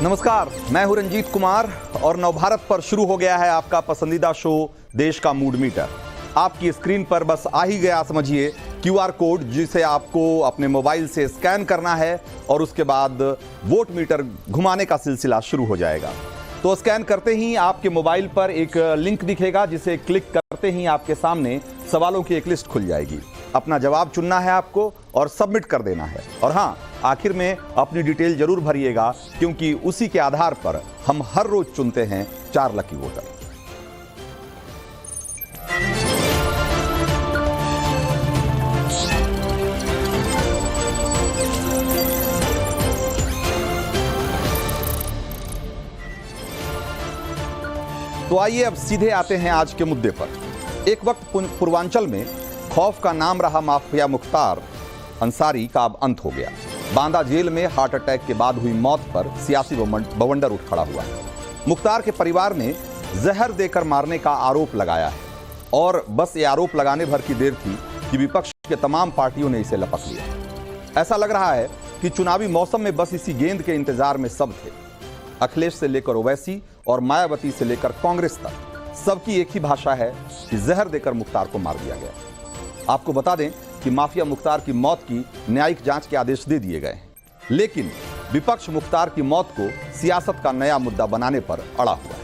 नमस्कार, मैं हूं रंजीत कुमार और नवभारत पर शुरू हो गया है आपका पसंदीदा शो देश का मूड मीटर। आपकी स्क्रीन पर बस आ ही गया समझिए क्यूआर कोड, जिसे आपको अपने मोबाइल से स्कैन करना है और उसके बाद वोट मीटर घुमाने का सिलसिला शुरू हो जाएगा। तो स्कैन करते ही आपके मोबाइल पर एक लिंक दिखेगा, जिसे क्लिक करते ही आपके सामने सवालों की एक लिस्ट खुल जाएगी। अपना जवाब चुनना है आपको और सबमिट कर देना है। और हाँ, आखिर में अपनी डिटेल जरूर भरिएगा, क्योंकि उसी के आधार पर हम हर रोज चुनते हैं 4 लकी वोटर। तो आइए अब सीधे आते हैं आज के मुद्दे पर। एक वक्त पूर्वांचल में खौफ का नाम रहा माफिया मुख्तार अंसारी का अब अंत हो गया। बांदा जेल में हार्ट अटैक के बाद हुई मौत पर सियासी बवंडर उठ खड़ा हुआ है। मुख्तार के परिवार ने जहर देकर मारने का आरोप लगाया है और बस ये आरोप लगाने भर की देर थी कि विपक्ष के तमाम पार्टियों ने इसे लपक लिया। ऐसा लग रहा है कि चुनावी मौसम में बस इसी गेंद के इंतजार में सब थे। अखिलेश से लेकर ओवैसी और मायावती से लेकर कांग्रेस तक सबकी एक ही भाषा है कि जहर देकर मुख्तार को मार दिया गया। आपको बता दें कि माफिया मुख्तार की मौत की न्यायिक जांच के आदेश दे दिए गए हैं, लेकिन विपक्ष मुख्तार की मौत को सियासत का नया मुद्दा बनाने पर अड़ा हुआ है।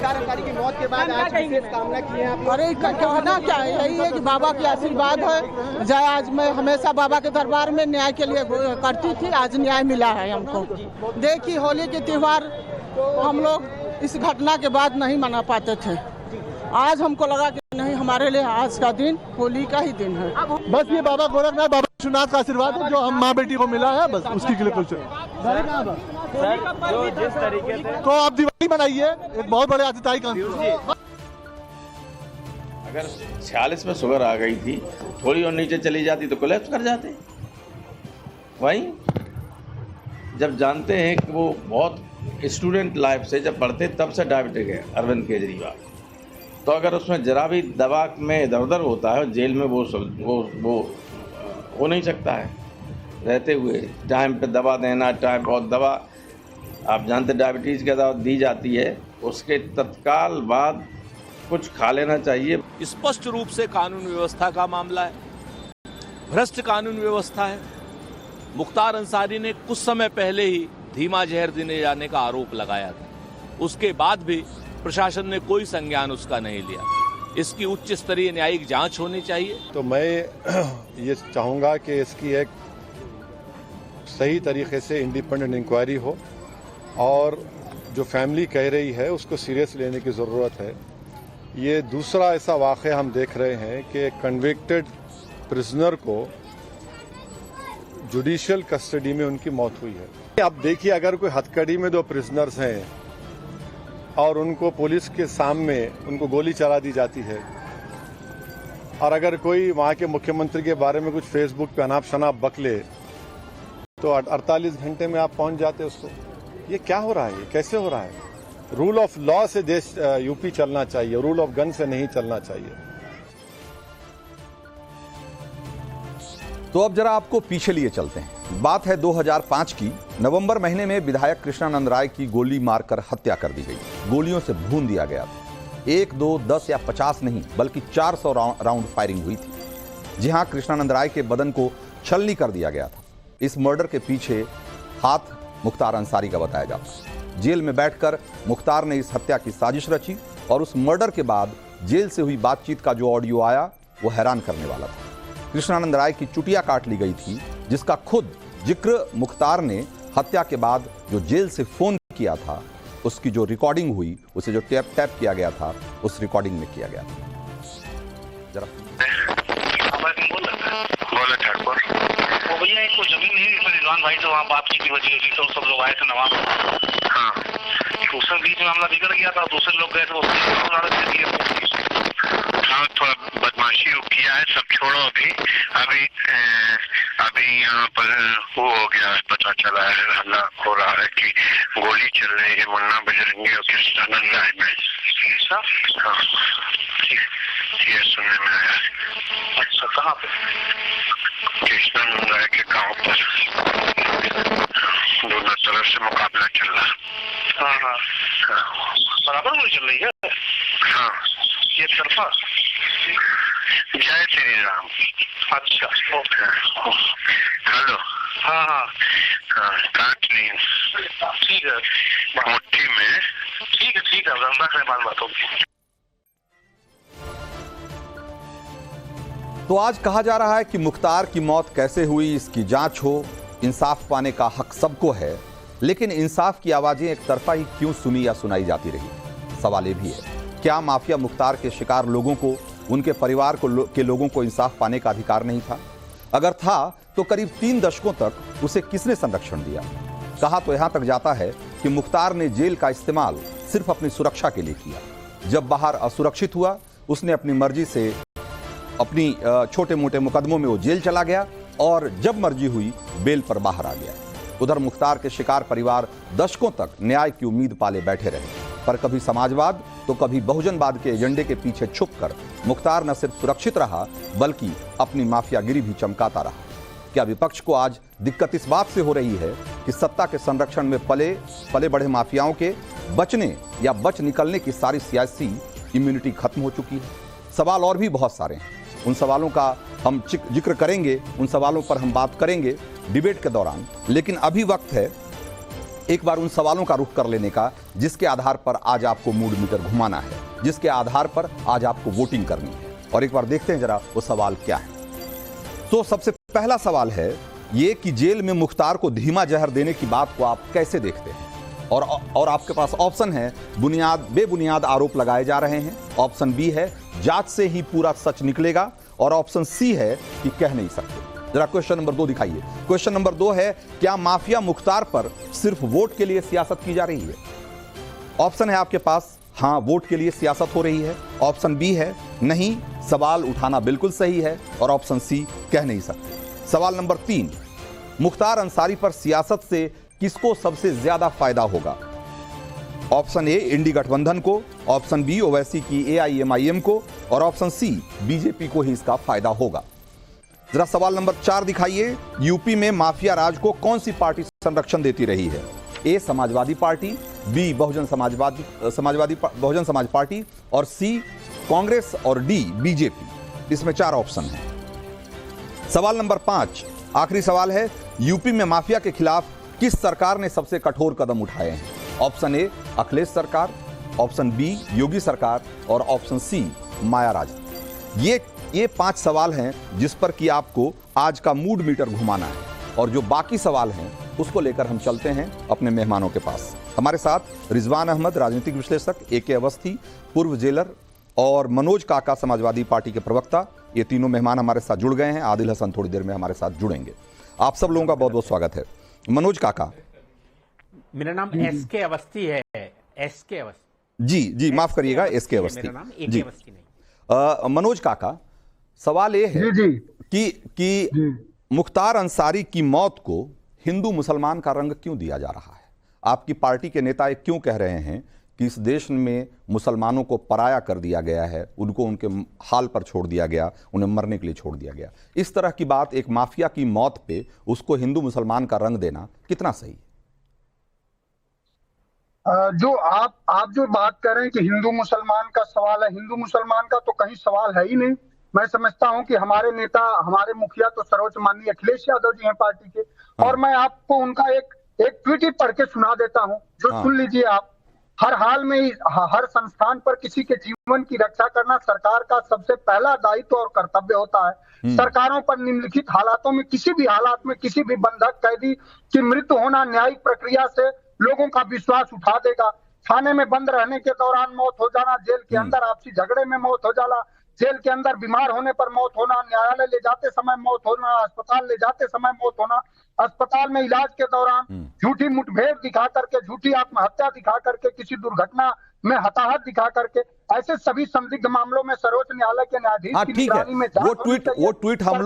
अंसारी की मौत के बाद आज विशेष कामना की है आपने? अरे कहना क्या है, यही है कि बाबा की आशीर्वाद है। जय, आज मैं हमेशा बाबा के दरबार में न्याय के लिए करती थी, आज न्याय मिला है हमको। देखिए, होली के त्योहार हम लोग इस घटना के बाद नहीं मना पाते थे। आज हमको लगा कि नहीं, हमारे लिए आज का दिन होली का ही दिन है। बस ये बाबा गोरखनाथ, बाबा विश्वनाथ का आशीर्वाद है जो हम माँ बेटी को मिला है, बस उसकी के लिए कुछ जो जिस तरीके से तो आप दिवाली मनाइए, एक बहुत बड़े आतिथ्य का। अगर 46 में शुगर आ गई थी, थोड़ी और नीचे चली जाती तो कोलैप्स कर जाते। वहीं जब जानते हैं कि वो बहुत स्टूडेंट लाइफ से जब पढ़ते तब से डायबिटिक है अरविंद केजरीवाल, तो अगर उसमें जरा भी दवा में इधर उधर होता है जेल में, वो हो नहीं सकता है। रहते हुए टाइम पे दवा देना, टाइम बहुत दवा आप जानते डायबिटीज़ की दवा दी जाती है, उसके तत्काल बाद कुछ खा लेना चाहिए। स्पष्ट रूप से कानून व्यवस्था का मामला है, भ्रष्ट कानून व्यवस्था है। मुख्तार अंसारी ने कुछ समय पहले ही धीमा जहर देने जाने का आरोप लगाया था, उसके बाद भी प्रशासन ने कोई संज्ञान उसका नहीं लिया। इसकी उच्च स्तरीय न्यायिक जांच होनी चाहिए। तो मैं ये चाहूँगा कि इसकी एक सही तरीके से इंडिपेंडेंट इंक्वायरी हो और जो फैमिली कह रही है उसको सीरियस लेने की ज़रूरत है। ये दूसरा ऐसा वाक़या हम देख रहे हैं कि एक कन्विक्टेड प्रिजनर को जुडिशियल कस्टडी में उनकी मौत हुई है। अब देखिए, अगर कोई हथकड़ी में 2 प्रिजनर्स हैं और उनको पुलिस के सामने उनको गोली चला दी जाती है, और अगर कोई वहाँ के मुख्यमंत्री के बारे में कुछ फेसबुक पे अनाप शनाप बकले तो 48 घंटे में आप पहुँच जाते उसको। ये क्या हो रहा है, ये कैसे हो रहा है? रूल ऑफ लॉ से देश यूपी चलना चाहिए, रूल ऑफ गन से नहीं चलना चाहिए। तो अब जरा आपको पीछे लिए चलते हैं। बात है 2005 की। नवंबर महीने में विधायक कृष्णानंद राय की गोली मारकर हत्या कर दी गई। गोलियों से भून दिया गया था। 1, 2, 10 या 50 नहीं, बल्कि 400 राउंड फायरिंग हुई थी। जी हां, कृष्णानंद राय के बदन को छलनी कर दिया गया था। इस मर्डर के पीछे हाथ मुख्तार अंसारी का बताया जाता है। जेल में बैठकर मुख्तार ने इस हत्या की साजिश रची और उस मर्डर के बाद जेल से हुई बातचीत का जो ऑडियो आया वो हैरान करने वाला था। कृष्णानंद राय की चुटिया काट ली गई थी, जिसका खुद जिक्र मुख्तार ने हत्या के बाद जो जेल से फोन किया था, उसकी जो रिकॉर्डिंग हुई, उसे जो टैप किया गया था, उस रिकॉर्डिंग में किया गया था। जरा भैया एक जमीन नहीं जिसमें रिजवान भाई से वहाँ बातचीत की वजह थी, तो सब लोग आए थे नवाब। हाँ, उसमें बीच में मामला बिगड़ गया था, दूसरे लोग गए थे, हाँ थोड़ा बदमाशी किया है, सब छोड़ो अभी। अभी यहाँ पर वो हो गया है, पता चला है, हल्ला हो रहा है कि गोली चल रही है मुन्ना बजरंगी और कृष्णानंद राय में। हाँ ठीक। ये सुनने में आया है। अच्छा, कहाँ पे? कृष्णा मुंगा के गाँव पर दोनों तरफ से मुकाबला चल रहा। हाँ हाँ, बराबर गोली चल रही है। हाँ, ये तरफा। जय श्री राम। अच्छा, ओके। हेलो। हाँ हाँ हाँ, काट नहीं। ठीक है, मुट्ठी में। ठीक है ठीक है, रख रहे बात होगी। तो आज कहा जा रहा है कि मुख्तार की मौत कैसे हुई, इसकी जांच हो, इंसाफ पाने का हक सबको है, लेकिन इंसाफ की आवाजें एक तरफा ही क्यों सुनी या सुनाई जाती रही? सवाल ये भी है, क्या माफिया मुख्तार के शिकार लोगों को, उनके परिवार के लोगों को इंसाफ पाने का अधिकार नहीं था? अगर था तो करीब 3 दशकों तक उसे किसने संरक्षण दिया? कहा तो यहां तक जाता है कि मुख्तार ने जेल का इस्तेमाल सिर्फ अपनी सुरक्षा के लिए किया। जब बाहर असुरक्षित हुआ, उसने अपनी मर्जी से अपनी छोटे मोटे मुकदमों में वो जेल चला गया और जब मर्जी हुई बेल पर बाहर आ गया। उधर मुख्तार के शिकार परिवार दशकों तक न्याय की उम्मीद पाले बैठे रहे, पर कभी समाजवाद तो कभी बहुजनवाद के एजेंडे के पीछे छुपकर मुख्तार न सिर्फ सुरक्षित रहा बल्कि अपनी माफियागिरी भी चमकाता रहा। क्या विपक्ष को आज दिक्कत इस बात से हो रही है कि सत्ता के संरक्षण में पले बढ़े माफियाओं के बचने या बच निकलने की सारी सियासी इम्यूनिटी खत्म हो चुकी है? सवाल और भी बहुत सारे हैं, उन सवालों का हम जिक्र करेंगे, उन सवालों पर हम बात करेंगे डिबेट के दौरान। लेकिन अभी वक्त है एक बार उन सवालों का रुख कर लेने का जिसके आधार पर आज आपको मूड मीटर घुमाना है, जिसके आधार पर आज आपको वोटिंग करनी है। और एक बार देखते हैं जरा वो सवाल क्या है। तो सबसे पहला सवाल है ये कि जेल में मुख्तार को धीमा जहर देने की बात को आप कैसे देखते हैं? और आपके पास ऑप्शन है, बेबुनियाद आरोप लगाए जा रहे हैं। ऑप्शन बी है जांच से ही पूरा सच निकलेगा, और ऑप्शन सी है कि कह नहीं सकते। जरा क्वेश्चन नंबर 2 दिखाइए। क्वेश्चन नंबर 2 है, क्या माफिया मुख्तार पर सिर्फ वोट के लिए सियासत की जा रही है? ऑप्शन है आपके पास, हां वोट के लिए सियासत हो रही है। ऑप्शन बी है नहीं, सवाल उठाना बिल्कुल सही है। और ऑप्शन सी, कह नहीं सकते। सवाल नंबर 3, मुख्तार अंसारी पर सियासत से किसको सबसे ज्यादा फायदा होगा? ऑप्शन ए इंडी गठबंधन को, ऑप्शन बी ओवैसी की AIMIM को, और ऑप्शन सी बीजेपी को ही इसका फायदा होगा। जरा सवाल नंबर 4 दिखाइए। यूपी में माफिया राज को कौन सी पार्टी संरक्षण देती रही है? ए Samajwadi party, B Bahujan Samaj party, और सी कांग्रेस, और डी बीजेपी। इसमें 4 ऑप्शन हैं। सवाल नंबर 5 आखिरी सवाल है, यूपी में माफिया के खिलाफ किस सरकार ने सबसे कठोर कदम उठाए हैं? ऑप्शन ए अखिलेश सरकार, ऑप्शन बी योगी सरकार, और ऑप्शन सी माया राज। ये 5 सवाल हैं जिस पर कि आपको आज का मूड मीटर घुमाना है, और जो बाकी सवाल हैं उसको लेकर हम चलते हैं अपने मेहमानों के पास। हमारे साथ रिजवान अहमद राजनीतिक विश्लेषक, AK अवस्थी पूर्व जेलर, और मनोज काका समाजवादी पार्टी के प्रवक्ता, ये तीनों मेहमान हमारे साथ जुड़ गए हैं। आदिल हसन थोड़ी देर में हमारे साथ जुड़ेंगे। आप सब लोगों का बहुत बहुत स्वागत है। मनोज काका। मेरा नाम SK अवस्थी है। SK अवस्थी। जी माफ करिएगा, SK अवस्थी जी। मनोज काका, सवाल ये है कि मुख्तार अंसारी की मौत को हिंदू मुसलमान का रंग क्यों दिया जा रहा है? आपकी पार्टी के नेता क्यों कह रहे हैं कि इस देश में मुसलमानों को पराया कर दिया गया है, उनको उनके हाल पर छोड़ दिया गया, उन्हें मरने के लिए छोड़ दिया गया? इस तरह की बात एक माफिया की मौत पे उसको हिंदू मुसलमान का रंग देना कितना सही है? जो आप जो बात कर रहे हैं कि हिंदू मुसलमान का सवाल है, हिंदू मुसलमान का तो कहीं सवाल है ही नहीं। मैं समझता हूं कि हमारे नेता, हमारे मुखिया तो सर्वोच्च माननीय अखिलेश यादव जी हैं पार्टी के। और मैं आपको उनका एक ट्वीट ही पढ़ के सुना देता हूं, जो सुन लीजिए आप। हर हाल में हर संस्थान पर किसी के जीवन की रक्षा करना सरकार का सबसे पहला दायित्व और कर्तव्य होता है। सरकारों पर निम्नलिखित हालातों में, किसी भी हालात में, किसी भी बंधक कैदी की मृत्यु होना न्यायिक प्रक्रिया से लोगों का विश्वास उठा देगा। थाने में बंद रहने के दौरान मौत हो जाना, जेल के अंदर आपसी झगड़े में मौत हो जाना, जेल के अंदर बीमार होने पर मौत होना, न्यायालय ले जाते समय मौत होना, अस्पताल ले जाते समय मौत होना, अस्पताल में इलाज के दौरान झूठी मुठभेड़ दिखा करके, झूठी आत्महत्या दिखा करके, किसी दुर्घटना में हताहत दिखा करके, ऐसे सभी संदिग्ध मामलों में सर्वोच्च न्यायालय के न्यायाधीश की निगरानी में वो ट्वीट हम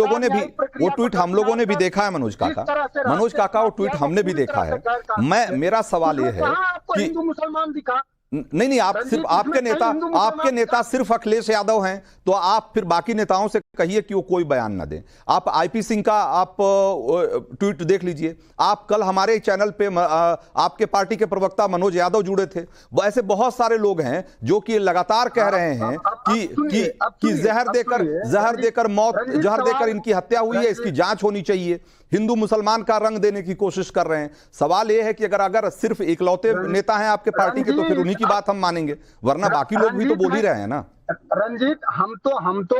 लोगों ने भी देखा है मनोज काका, वो ट्वीट हमने भी देखा है। मेरा सवाल ये है कि हिंदू मुसलमान दिखा नहीं, आप सिर्फ आपके नेता सिर्फ अखिलेश यादव हैं, तो आप फिर बाकी नेताओं से कहिए कि वो कोई बयान ना दें। आप आईपी सिंह का आप ट्वीट देख लीजिए। आप कल हमारे चैनल पे आपके पार्टी के प्रवक्ता मनोज यादव जुड़े थे। ऐसे बहुत सारे लोग हैं जो कि लगातार कह रहे हैं कि जहर देकर इनकी हत्या हुई है, इसकी जांच होनी चाहिए। हिंदू मुसलमान का रंग देने की कोशिश कर रहे हैं। सवाल यह है कि अगर सिर्फ इकलौते नेता हैं आपके पार्टी के, तो फिर उन्हीं की बात हम मानेंगे, वरना बाकी लोग भी तो बोल ही रहे हैं ना। रंजीत, हम तो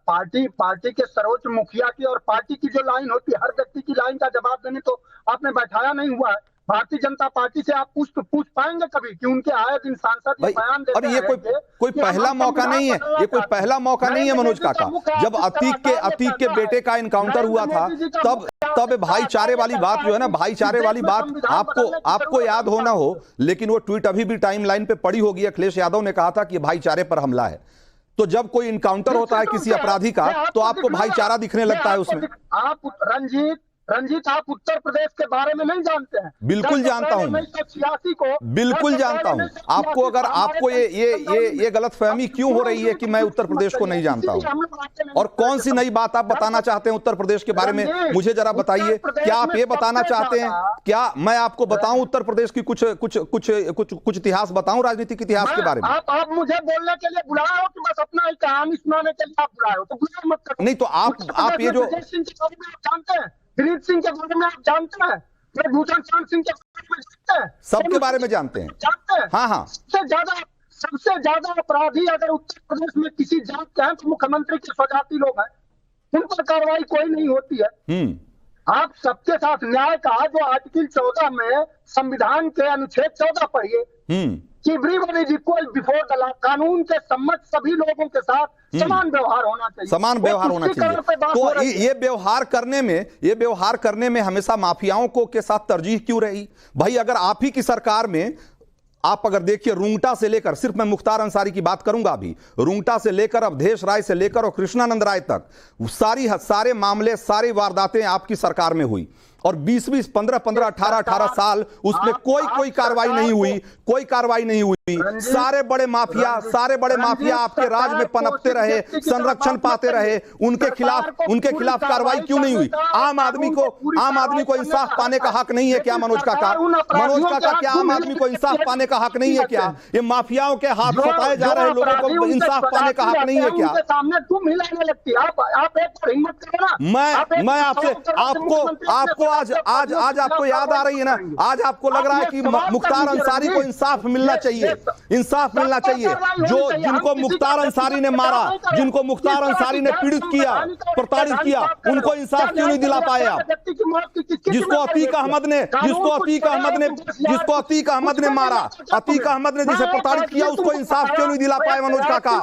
पार्टी के सर्वोच्च मुखिया की और पार्टी की जो लाइन होती है, हर व्यक्ति की लाइन का जवाब देने तो आपने बैठाया नहीं हुआ है। भारतीय जनता पार्टी से आप पूछ पाएंगे कभी कि उनके आए दिन सांसद बयान देते हैं? और ये कोई पहला मौका नहीं है, ये कोई पहला मौका नहीं है मनोज काका। जब अतीक के बेटे का इनकाउंटर हुआ था, तब भाईचारे वाली बात जो है ना, भाईचारे वाली बात आपको याद हो ना हो, लेकिन वो ट्वीट अभी भी टाइमलाइन पे पड़ी होगी। अखिलेश यादव ने कहा था कि भाईचारे पर हमला है। तो जब कोई इनकाउंटर होता है किसी अपराधी का, तो आपको भाईचारा दिखने लगता है उसमें। आप रंजीत, आप उत्तर प्रदेश के बारे में नहीं जानते हैं? बिल्कुल जानता हूं, 1986 को बिल्कुल जानता हूं। आपको ये गलतफहमी क्यों हो रही है कि मैं उत्तर प्रदेश को नहीं जानता हूं? और कौन सी नई बात आप बताना चाहते हैं उत्तर प्रदेश के बारे में, मुझे जरा बताइए। क्या आप ये बताना चाहते हैं, क्या मैं आपको बताऊं उत्तर प्रदेश की कुछ इतिहास बताऊं, राजनीतिक इतिहास के बारे में? आप मुझे बोलने के लिए बुलाए हो कि बस अपना एक कहानी सुनाने के लिए आप बुलाए हो? तो गुस्सा मत करो। नहीं तो आप ये जो जानते हैं, दिलीप सिंह के बारे में आप जानते हैं, भूषण सिंह के बारे में जानते हैं, सबके बारे में जानते हैं। हाँ। सबसे ज्यादा अपराधी अगर उत्तर प्रदेश में किसी जात के हैं तो मुख्यमंत्री के स्वजाति लोग हैं। उन पर कार्रवाई कोई नहीं होती है। आप सबके साथ न्याय का जो आर्टिकल 14 में संविधान के अनुच्छेद 14 पढ़िए कि everyone is equal before the law, कानून के सम्मत सभी लोगों के साथ समान व्यवहार होना चाहिए। समान व्यवहार होना चाहिए। तो ये व्यवहार करने में हमेशा माफियाओं को के साथ तरजीह क्यों रही? भाई अगर आप ही की सरकार में, आप अगर देखिए रुंगटा से लेकर, सिर्फ मैं मुख्तार अंसारी की बात करूंगा अभी, रुंगटा से लेकर अवधेश राय से लेकर और कृष्णानंद राय तक सारे मामले, सारी वारदातें आपकी सरकार में हुई। और 20-20, 15-15, 18-18 साल उसमें कोई कार्रवाई नहीं हुई। सारे बड़े माफिया आपके राज में पनपते रहे, संरक्षण पाते रहे। उनके खिलाफ कार्रवाई क्यों नहीं हुई? आम आदमी को इंसाफ पाने का हक नहीं है क्या? मनोज काका, क्या आम आदमी को इंसाफ पाने का हक नहीं है क्या? ये माफियाओं के हाथ सताए जा रहे लोगों को इंसाफ पाने का हक नहीं है क्या? मैं आपको आज आपको याद आ रही है ना, आज आपको लग रहा है कि मुख्तार अंसारी को इंसाफ मिलना चाहिए। जो जिनको मुख्तार अंसारी ने मारा, जिनको मुख्तार अंसारी ने पीड़ित किया, प्रताड़ित किया, उनको इंसाफ क्यों नहीं दिला पाए आप? जिसको अतीक अहमद ने मारा, अतीक अहमद ने जिसे प्रताड़ित किया, उसको इंसाफ क्यों नहीं दिला पाए मनोज काका?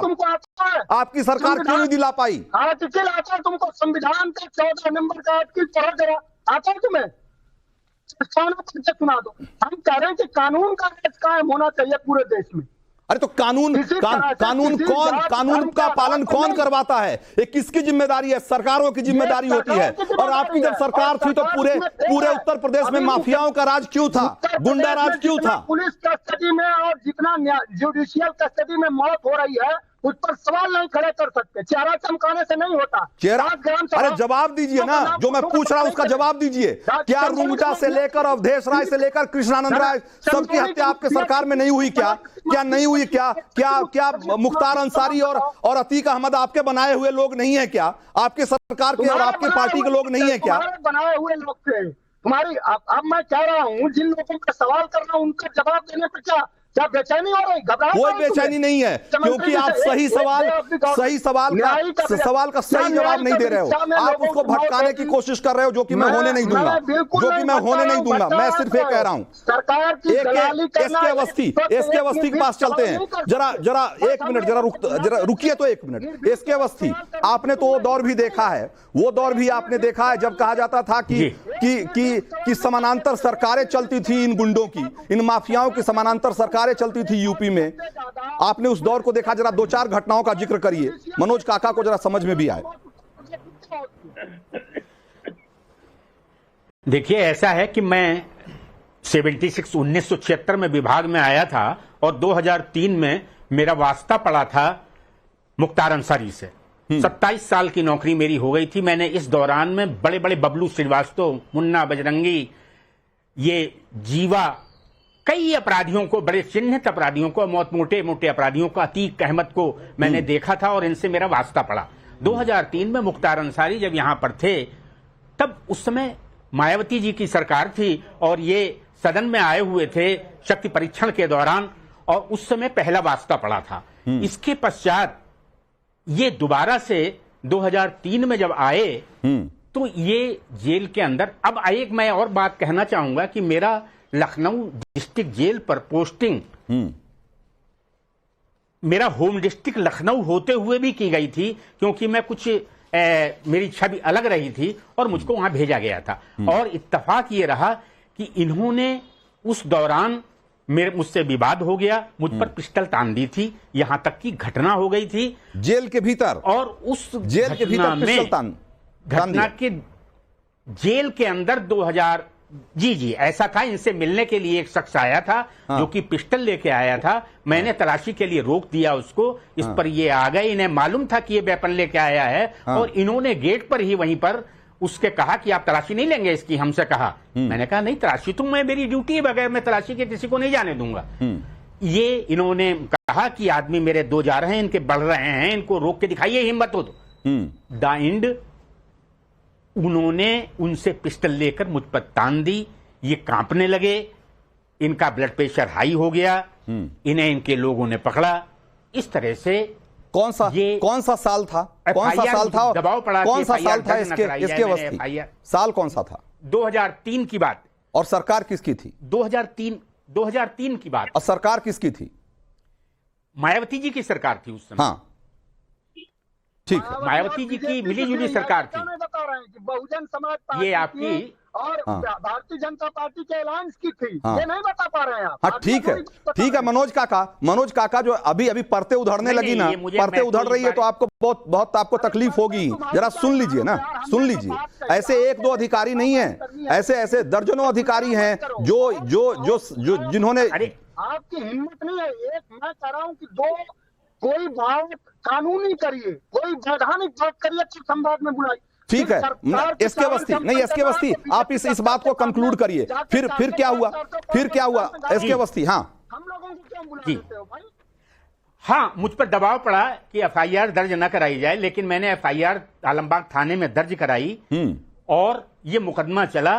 आपकी सरकार क्यों नहीं दिला पाई? आर्टिकल आता है तुमको, संविधान का 14 नंबर का आर्टिकल पढ़ो जरा, आता है तुम्हें? सुना दो। हम कह रहे हैं कि कानून का राज कायम होना चाहिए पूरे देश में। अरे तो कानून का पालन कौन करवाता है? ये किसकी जिम्मेदारी है? सरकारों की जिम्मेदारी होती है। और आपकी जब सरकार थी तो पूरे उत्तर प्रदेश में माफियाओं का राज क्यों था? गुंडा राज क्यों था? पुलिस कस्टडी में और जितना जुडिशियल कस्टडी में मौत हो रही है, उस पर सवाल नहीं खड़े कर सकते। चेहरा चमकाने से नहीं होता। अरे जवाब दीजिए ना, जो मैं पूछ रहा हूं उसका जवाब दीजिए। क्या रुंगटा से लेकर अवधेश राय से लेकर कृष्णानंद राय सबकी हत्या आपके सरकार में नहीं हुई क्या? क्या नहीं हुई क्या? क्या मुख्तार अंसारी और अतीक अहमद आपके बनाए हुए लोग नहीं है क्या? आपके सरकार के और आपकी पार्टी के लोग नहीं है क्या? बनाए हुए लोग थे तुम्हारी। अब मैं कह रहा हूँ, जिन लोगों का सवाल कर रहा हूँ उनका जवाब देने पर क्या बेचैनी हो रही? कोई बेचैनी नहीं है, क्योंकि आप सही सवाल का सही जवाब नहीं दे रहे हो। आप उसको भटकाने की कोशिश कर रहे हो, जो कि मैं होने नहीं दूंगा। मैं सिर्फ ये कह रहा हूँ, एसके अवस्थी के पास चलते हैं। जरा एक मिनट, जरा रुकिए तो एक मिनट। एसके अवस्थी, आपने तो वो दौर भी देखा है, आपने देखा है जब कहा जाता था कि समानांतर सरकारें चलती थी इन गुंडों की, इन माफियाओं की समानांतर सरकारें चलती थी यूपी में। आपने उस दौर को देखा। जरा 2-4 घटनाओं का जिक्र करिए, मनोज काका को जरा समझ में भी आए। देखिए, ऐसा है कि मैं 76 1976 में विभाग में आया था और 2003 में मेरा वास्ता पड़ा था मुख्तार अंसारी से। 27 साल की नौकरी मेरी हो गई थी। मैंने इस दौरान में बड़े बड़े बबलू श्रीवास्तव, मुन्ना बजरंगी, ये जीवा, कई अपराधियों को, बड़े चिन्हित अपराधियों को, मोटे मोटे अपराधियों को, अतीक अहमद को मैंने देखा था और इनसे मेरा वास्ता पड़ा। 2003 में मुख्तार अंसारी जब यहां पर थे, तब उस समय मायावती जी की सरकार थी और ये सदन में आए हुए थे शक्ति परीक्षण के दौरान, और उस समय पहला वास्ता पड़ा था। इसके पश्चात ये दोबारा से 2003 में जब आए तो ये जेल के अंदर, अब एक मैं और बात कहना चाहूंगा कि मेरा लखनऊ डिस्ट्रिक्ट जेल पर पोस्टिंग मेरा होम डिस्ट्रिक्ट लखनऊ होते हुए भी की गई थी, क्योंकि मैं कुछ मेरी छवि अलग रही थी और मुझको वहां भेजा गया था। और इत्तेफाक ये रहा कि इन्होंने उस दौरान मुझसे विवाद हो गया, मुझ पर पिस्टल तान दी थी, यहां तक की घटना हो गई थी जेल के भीतर। और उस जेल के भीतर पिस्टल तान घटना के जेल के अंदर 2000 जी ऐसा था। इनसे मिलने के लिए एक शख्स आया था जो कि पिस्टल लेके आया था। मैंने तलाशी के लिए रोक दिया उसको, इस पर ये आ गए। इन्हें मालूम था कि ये वेपन लेके आया है और इन्होंने गेट पर ही वहीं पर उसके कहा कि आप तलाशी नहीं लेंगे इसकी, हमसे कहा। मैंने कहा नहीं, तलाशी तो मैं, मेरी ड्यूटी है, बगैर मैं तलाशी के किसी को नहीं जाने दूंगा। ये इन्होंने कहा कि आदमी मेरे 2 जा रहे हैं, इनके बढ़ रहे हैं, इनको रोक के दिखाइए, हिम्मत हो तो। डाइंड उन्होंने उनसे पिस्टल लेकर मुझ पर तान दी। ये कांपने लगे, इनका ब्लड प्रेशर हाई हो गया, इन्हें इनके लोगों ने पकड़ा। इस तरह से कौन सा साल था? कौन सा साल था? दबाव पड़ा, कौन सा साल था इसके अवस्थी? साल कौन सा था? 2003 की बात। और सरकार किसकी थी? 2003 की बात। और सरकार किसकी थी? मायावती जी की सरकार थी उस समय। हाँ, ठीक है, मायावती जी की मिलीजुली सरकार थी। बता रहे हैं कि बहुजन समाज पार्टी ये आपकी और भारतीय जनता पार्टी के अलायंस की थी। ये नहीं बता पा रहे हैं आप। हाँ, ठीक है मनोज काका जो अभी पर्ते उधड़ने लगी ना, पर्ते उधड़ रही है तो आपको बहुत आपको तकलीफ होगी। जरा सुन लीजिए ना, सुन लीजिए। ऐसे 1-2 अधिकारी नहीं है, ऐसे दर्जनों अधिकारी हैं जो जिन्होंने। आपकी हिम्मत नहीं है। एक मैं कह रहा हूँ कि कोई भाव कानूनी करिए, कोई वैधानिक बात करिए, अच्छी संवाद में बुलाई। ठीक है, एसके अवस्थी आप इस बात को कंक्लूड करिए। फिर क्या हुआ? एसके अवस्थी, हाँ, हम लोगों को क्यों बुला देते हो भाई? हाँ, मुझ पर दबाव पड़ा कि एफआईआर दर्ज न कराई जाए, लेकिन मैंने एफआईआर आलमबाग थाने में दर्ज कराई और ये मुकदमा चला।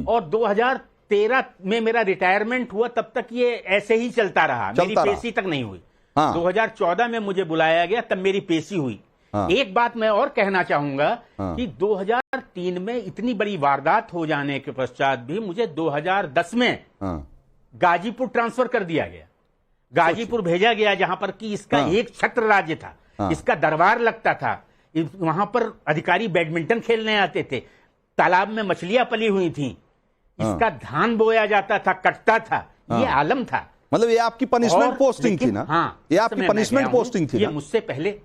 और 2013 में मेरा रिटायरमेंट हुआ, तब तक ये ऐसे ही चलता रहा, मेरी पेशी तक नहीं हुई। 2014 में मुझे बुलाया गया, तब मेरी पेशी हुई। एक बात मैं और कहना चाहूंगा कि 2003 में इतनी बड़ी वारदात हो जाने के पश्चात भी मुझे 2010 में गाजीपुर ट्रांसफर कर दिया गया। गाजीपुर भेजा गया, जहां पर कि इसका एक छत्र राज्य था, इसका दरबार लगता था। वहां पर अधिकारी बैडमिंटन खेलने आते थे, तालाब में मछलियां पली हुई थी, इसका धान बोया जाता था, कटता था। ये आलम था। मतलब ये आपकी पनिशमेंट पोस्टिंग थी ना? हाँ, ये आपकी पनिशमेंट पोस्टिंग थी ये ना? मुझसे पहले।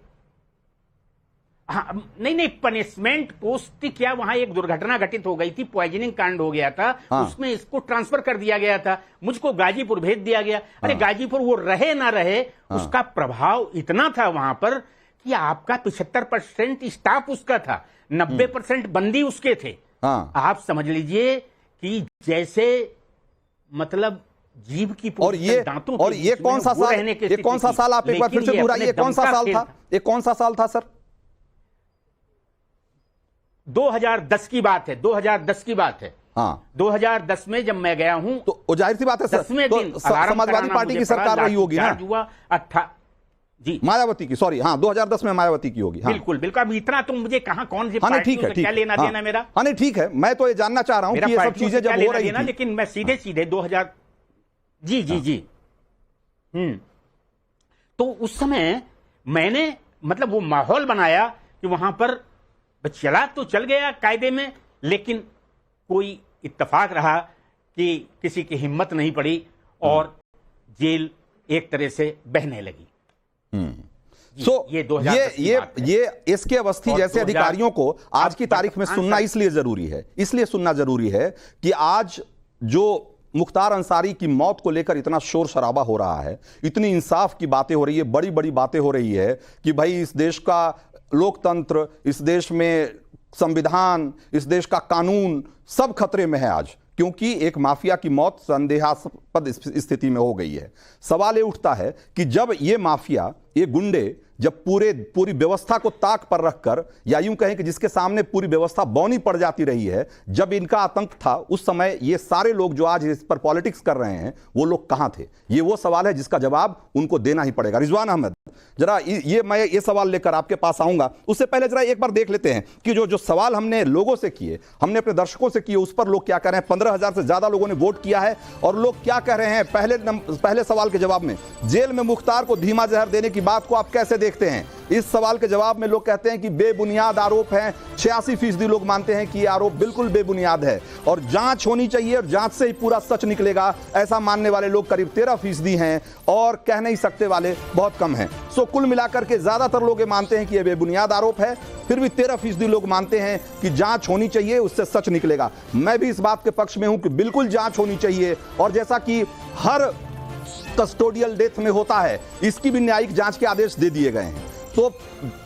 हाँ, नहीं, पनिशमेंट पोस्ट क्या, वहां एक दुर्घटना घटित हो गई थी, पॉइजनिंग कांड हो गया था। उसमें इसको ट्रांसफर कर दिया गया था, मुझको गाजीपुर भेज दिया गया। अरे गाजीपुर वो रहे ना रहे, उसका प्रभाव इतना था वहां पर कि आपका 75% स्टाफ उसका था, 90% बंदी उसके थे। आप समझ लीजिए कि जैसे मतलब जीव की दांतों और ये कौन सा साल आप एक बार फिर से दोहराइए, कौन सा साल था? ये कौन सा साल था सर? 2010 की बात है, 2010 की बात है। हाँ, 2010 में जब मैं गया हूं तो जाहिर सी बात है सर, तो समाजवादी पार्टी की सरकार रही होगी ना? जी, मायावती की, सॉरी, हाँ, 2010 में मायावती की होगी। हाँ। बिल्कुल। अब इतना तुम मुझे कहा कौन सी पार्टी से क्या लेना देना मेरा? हाँ, नहीं, ठीक है, मैं तो ये जानना चाह रहा हूँ कि ये सब चीजें जब हो रही थी, लेकिन मैं सीधे 2000 जी तो उस समय मैंने मतलब वो माहौल बनाया कि वहां पर चला तो चल गया कायदे में, लेकिन कोई इत्तेफाक रहा कि किसी की हिम्मत नहीं पड़ी और जेल एक तरह से बहने लगी। ये एसके अवस्थी जैसे अधिकारियों को आज की तारीख में सुनना इसलिए सुनना जरूरी है कि आज जो मुख्तार अंसारी की मौत को लेकर इतना शोर शराबा हो रहा है, इतनी इंसाफ की बातें हो रही है, बड़ी बड़ी बातें हो रही है कि भाई इस देश का लोकतंत्र, इस देश में संविधान, इस देश का कानून सब खतरे में है आज, क्योंकि एक माफिया की मौत संदेहास्पद स्थिति में हो गई है। सवाल ये उठता है कि जब ये माफिया, ये गुंडे जब पूरी व्यवस्था को ताक पर रखकर, या यूं कहें कि जिसके सामने पूरी व्यवस्था बौनी पड़ जाती रही है, जब इनका आतंक था उस समय ये सारे लोग जो आज इस पर पॉलिटिक्स कर रहे हैं वो लोग कहां थे? ये वो सवाल है जिसका जवाब उनको देना ही पड़ेगा। रिजवान अहमद, जरा मैं ये सवाल लेकर आपके पास आऊंगा, उससे पहले जरा एक बार देख लेते हैं कि जो सवाल हमने लोगों से किए, हमने अपने दर्शकों से किए, उस पर लोग क्या कह रहे हैं। 15,000 से ज्यादा लोगों ने वोट किया है और लोग क्या कह रहे हैं। पहले सवाल के जवाब में, जेल में मुख्तार को धीमा जहर देने की बात को आप कैसे देखते हैं? इस सवाल के जवाब में लोग कहते हैं कि बेबुनियाद आरोप हैं। 86% लोग मानते हैं कि यह आरोप बिल्कुल बेबुनियाद है और जांच होनी चाहिए और जांच से ही पूरा सच निकलेगा, ऐसा मानने वाले लोग करीब 13% हैं और कह नहीं सकते वाले बहुत कम हैं। सो कुल मिलाकर के ज्यादातर लोग ये मानते हैं कि यह बेबुनियाद आरोप है, फिर भी 13% लोग मानते हैं कि जांच होनी चाहिए, उससे सच निकलेगा। मैं भी इस बात के पक्ष में हूं कि बिल्कुल जांच होनी चाहिए और जैसा कि हर कस्टोडियल डेथ में होता है, इसकी भी न्यायिक जांच के आदेश दे दिए गए हैं। तो